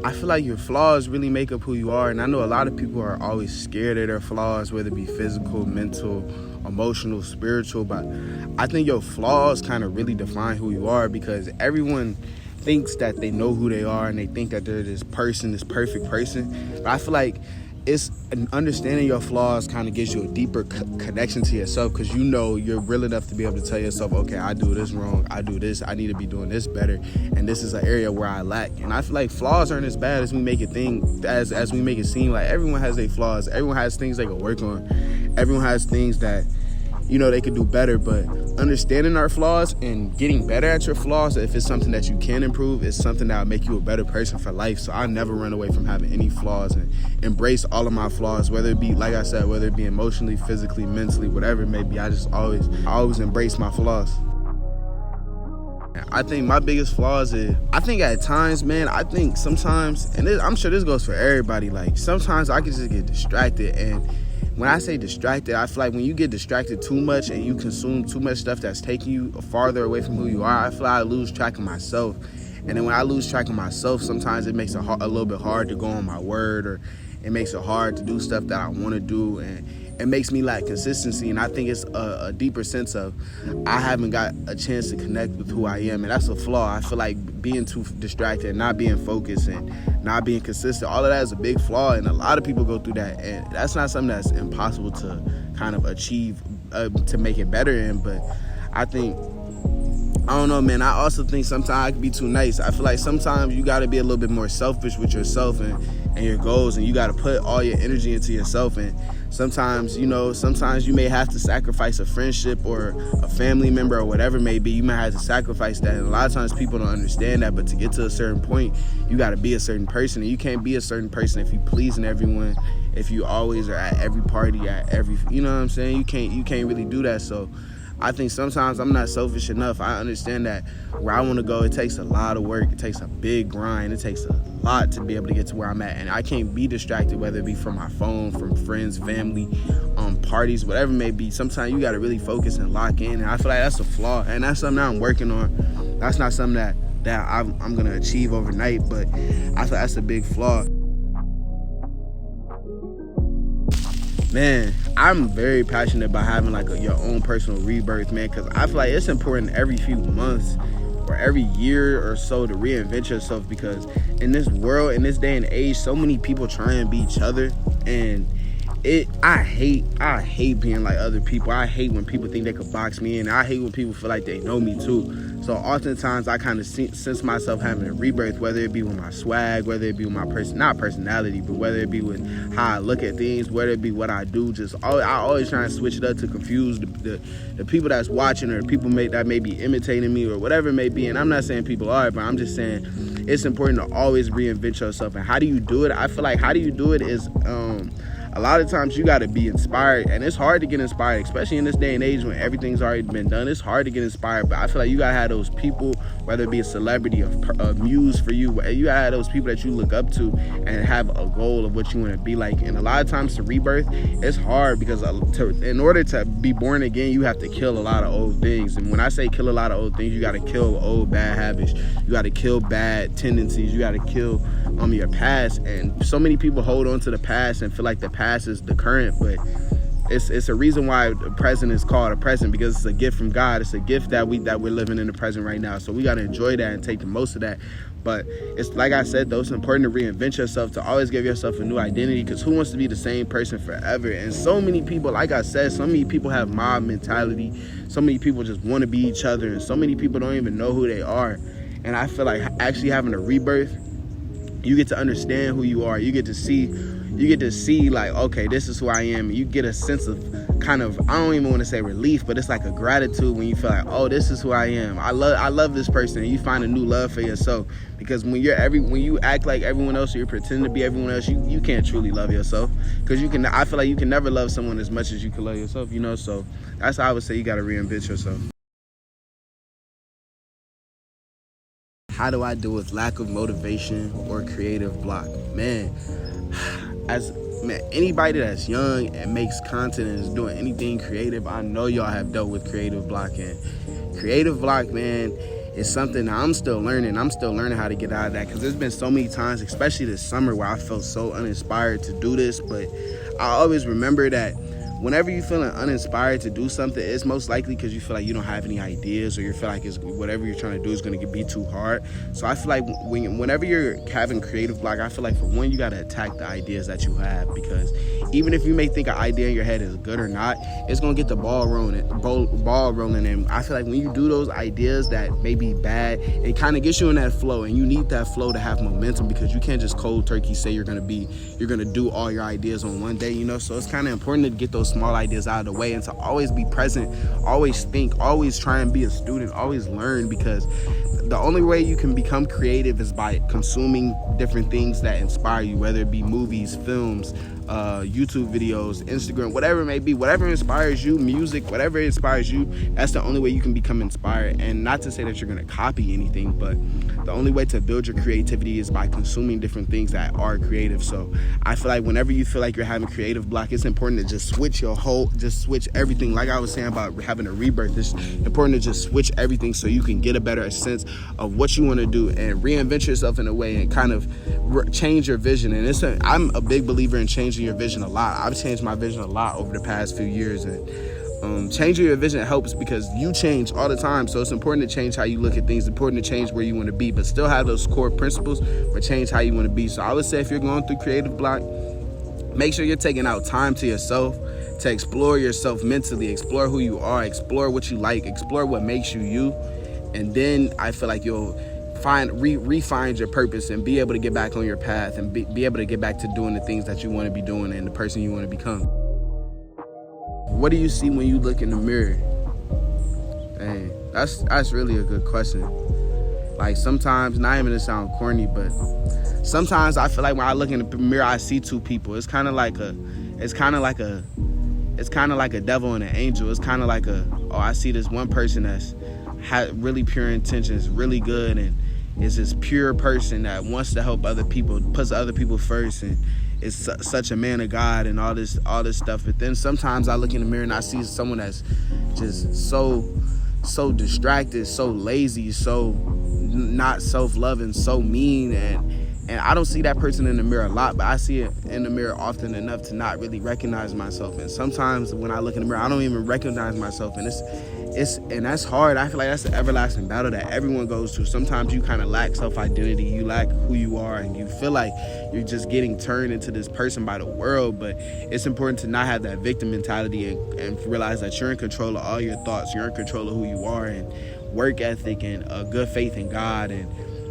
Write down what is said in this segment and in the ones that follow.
I feel like your flaws really make up who you are, and I know a lot of people are always scared of their flaws, whether it be physical, mental, emotional, spiritual, but I think your flaws kind of really define who you are, because everyone thinks that they know who they are and they think that they're this person, this perfect person. But I feel like it's understanding your flaws kind of gives you a deeper connection to yourself, because you know you're real enough to be able to tell yourself, okay, I do this wrong, I do this, I need to be doing this better, and this is an area where I lack. And I feel like flaws aren't as bad as we make it as we make it seem. Like, everyone has their flaws, everyone has things they can work on, everyone has things that, you know, they could do better. But understanding our flaws and getting better at your flaws, if it's something that you can improve, is something that will make you a better person for life. So I never run away from having any flaws and embrace all of my flaws, whether it be, like I said, whether it be emotionally, physically, mentally, whatever it may be. I always embrace my flaws. I think my biggest flaws is, I think at times, man, I think sometimes, and I'm sure this goes for everybody, like sometimes I can just get distracted. And when I say distracted, I feel like when you get distracted too much and you consume too much stuff that's taking you farther away from who you are, I feel like I lose track of myself. And then when I lose track of myself, sometimes it makes it a little bit hard to go on my word, or it makes it hard to do stuff that I want to do, and it makes me lack consistency. And I think it's a deeper sense of I haven't got a chance to connect with who I am, and that's a flaw. I feel like being too distracted, not being focused, and not being consistent, all of that is a big flaw, and a lot of people go through that, and that's not something that's impossible to kind of achieve, to make it better in. But I think, I don't know, man, I also think sometimes I can be too nice. I feel like sometimes you got to be a little bit more selfish with yourself and your goals, and you got to put all your energy into yourself. And sometimes, you know, sometimes you may have to sacrifice a friendship or a family member or whatever it may be. You might have to sacrifice that, and a lot of times people don't understand that. But to get to a certain point, you got to be a certain person, and you can't be a certain person if you pleasing everyone, if you always are at every party, at every, you know what I'm saying? You can't really do that. So I think sometimes I'm not selfish enough. I understand that where I want to go, it takes a lot of work. It takes a big grind. It takes a lot to be able to get to where I'm at. And I can't be distracted, whether it be from my phone, from friends, family, parties, whatever it may be. Sometimes you got to really focus and lock in. And I feel like that's a flaw. And that's something that I'm working on. That's not something that I'm going to achieve overnight. But I feel like that's a big flaw. Man, I'm very passionate about having like your own personal rebirth, man, because I feel like it's important every few months or every year or so to reinvent yourself, because in this world, in this day and age, so many people try and be each other, and I hate being like other people. I hate when people think they could box me in. I hate when people feel like they know me too. So oftentimes I kind of sense myself having a rebirth, whether it be with my swag, whether it be with my not personality, but whether it be with how I look at things, whether it be what I do. I always try and switch it up to confuse the people that's watching, or people that may be imitating me, or whatever it may be. And I'm not saying people are, but I'm just saying it's important to always reinvent yourself. And how do you do it? I feel like how do you do it is a lot of times you got to be inspired, and it's hard to get inspired, especially in this day and age when everything's already been done. It's hard to get inspired, but I feel like you got to have those people, whether it be a celebrity, a muse for you, you got to have those people that you look up to and have a goal of what you want to be like. And a lot of times to rebirth, it's hard because in order to be born again, you have to kill a lot of old things. And when I say kill a lot of old things, you got to kill old bad habits, you got to kill bad tendencies, you got to kill your past. And so many people hold on to the past and feel like the past is the current, but it's a reason why the present is called a present, because it's a gift from God. It's a gift that we're living in the present right now. So we got to enjoy that and take the most of that. But it's like I said, though, it's important to reinvent yourself, to always give yourself a new identity, because who wants to be the same person forever? And so many people, like I said, so many people have mob mentality. So many people just want to be each other, and so many people don't even know who they are. And I feel like actually having a rebirth, you get to understand who you are. You get to see like, okay, this is who I am. You get a sense of kind of, I don't even want to say relief, but it's like a gratitude when you feel like, oh, this is who I am. I love this person. And you find a new love for yourself, because when you act like everyone else, or you're pretending to be everyone else, you can't truly love yourself, because I feel like you can never love someone as much as you can love yourself, you know. So that's how I would say you got to reinvent yourself. How do I deal with lack of motivation or creative block? Man, anybody that's young and makes content and is doing anything creative, I know y'all have dealt with creative block. And creative block, man, it's something that I'm still learning. I'm still learning how to get out of that, because there's been so many times, especially this summer, where I felt so uninspired to do this. But I always remember that whenever you're feeling uninspired to do something, it's most likely because you feel like you don't have any ideas, or you feel like whatever you're trying to do is going to be too hard. So I feel like whenever you're having creative block, I feel like, for one, you got to attack the ideas that you have, because even if you may think an idea in your head is good or not, it's going to get the ball rolling. And I feel like when you do those ideas that may be bad, it kind of gets you in that flow, and you need that flow to have momentum, because you can't just cold turkey say you're going to do all your ideas on one day, so it's kind of important to get those small ideas out of the way, and to always be present, always think, always try and be a student, always learn, because the only way you can become creative is by consuming different things that inspire you, whether it be movies, films, YouTube videos, Instagram, whatever it may be, whatever inspires you, music, whatever inspires you. That's the only way you can become inspired. And not to say that you're going to copy anything, but the only way to build your creativity is by consuming different things that are creative. So I feel like whenever you feel like you're having creative block, it's important to just switch everything. Like I was saying about having a rebirth, it's important to just switch everything so you can get a better sense of what you want to do and reinvent yourself in a way, and kind of change your vision. And I'm a big believer in changing your vision a lot. I've changed my vision a lot over the past few years, and changing your vision helps, because you change all the time. So it's important to change how you look at things. It's important to change where you want to be, but still have those core principles, but change how you want to be. So I would say, if you're going through creative block, make sure you're taking out time to yourself, to explore yourself mentally, explore who you are, explore what you like, explore what makes you you. And then I feel like you'll refine your purpose and be able to get back on your path, and be able to get back to doing the things that you want to be doing and the person you want to become. What do you see when you look in the mirror? Dang, that's really a good question. Like, sometimes, not even to sound corny, but sometimes I feel like when I look in the mirror, I see two people. It's kind of like a devil and an angel. It's kind of like I see this one person that's had really pure intentions, really good, and is this pure person that wants to help other people, puts other people first, and is such a man of God and all this stuff. But then sometimes I look in the mirror and I see someone that's just so distracted, so lazy, so not self-loving, so mean, and I don't see that person in the mirror a lot, but I see it in the mirror often enough to not really recognize myself. And sometimes when I look in the mirror, I don't even recognize myself, and and that's hard. I feel like that's an everlasting battle that everyone goes through. Sometimes you kind of lack self-identity, you lack who you are, and you feel like you're just getting turned into this person by the world. But it's important to not have that victim mentality, and realize that you're in control of all your thoughts, you're in control of who you are, and work ethic, and a good faith in God, and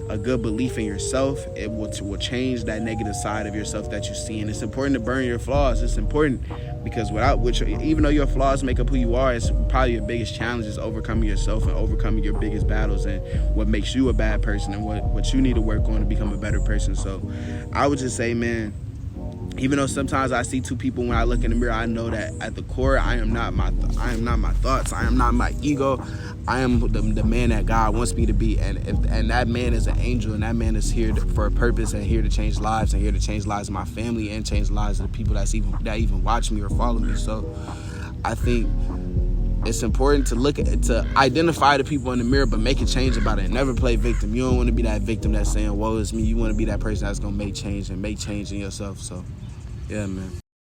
a good belief in yourself. It will change that negative side of yourself that you see. And it's important to burn your flaws. It's important, because without which, even though your flaws make up who you are, it's probably your biggest challenge is overcoming yourself and overcoming your biggest battles, and what makes you a bad person, and what you need to work on to become a better person. So I would just say, man, even though sometimes I see two people when I look in the mirror, I know that at the core, I am not my thoughts. I am not my ego. I am the man that God wants me to be, and that man is an angel, and that man is here for a purpose, and here to change lives, and here to change lives of my family, and change lives of the people that even watch me or follow me. So I think it's important to identify the people in the mirror, but make a change about it. Never play victim. You don't want to be that victim that's saying, woe is me. You want to be that person that's going to make change in yourself. So, yeah, man.